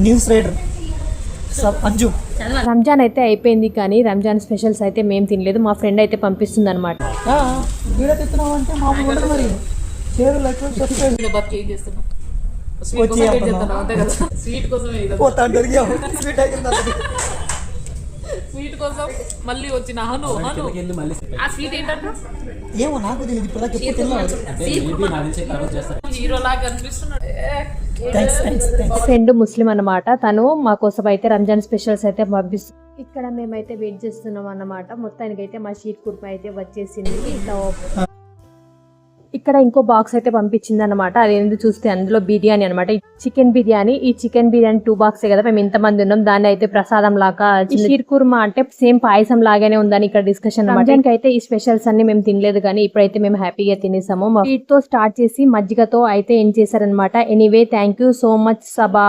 News rider Anju. Ramzan అయితే అయిపోయింది కానీ రంజాన్ స్పెషల్స్ అయితే మేము తినలేదు. మా ఫ్రెండ్ అయితే పంపిస్తుంది అనమాట. వీడియో తెస్తున్నావు అంటే మామూలు ఉండదు మరి. షేర్ లైక్ సబ్స్క్రైబ్ స్వీట్ కోసమే స్వీట్ కోసం మళ్ళీ వచ్చిన హను ఆ స్వీట్ ఏంటంటే ఏమో నాకు తెలియదు హీరోలాగా కనిపిస్తున్నాడు. ఫ్రెండ్ ముస్లిం అన్నమాట. తను మా కోసం అయితే రంజాన్ స్పెషల్స్ అయితే పంపిస్తుంది. ఇక్కడ మేమైతే వెయిట్ చేస్తున్నాం అన్నమాట. మొత్తానికి అయితే మా షీర్ కుర్మా అయితే వచ్చేసింది. ఇక్కడ ఇంకో బాక్స్ అయితే పంపించింది అనమాట. అది ఎందుకు చూస్తే అందులో బిర్యానీ అనమాట, చికెన్ బిర్యానీ. ఈ చికెన్ బిర్యానీ 2 బాక్సే కదా, మేము ఇంతమంది ఉన్నాం. దాన్ని అయితే ప్రసాదం లాగా షీర్ కుర్మా అంటే సేమ్ పాయసం లాగానే ఉందని ఇక్కడ డిస్కషన్ అనమాట. అయితే ఈ స్పెషల్స్ అన్ని మేము తినలేదు కానీ ఇప్పుడైతే మేము హ్యాపీగా తినేసాము. మా స్వీట్ తో స్టార్ట్ చేసి మజ్జిగతో అయితే ఏం చేశారనమాట. Anyway thank you so much Saba.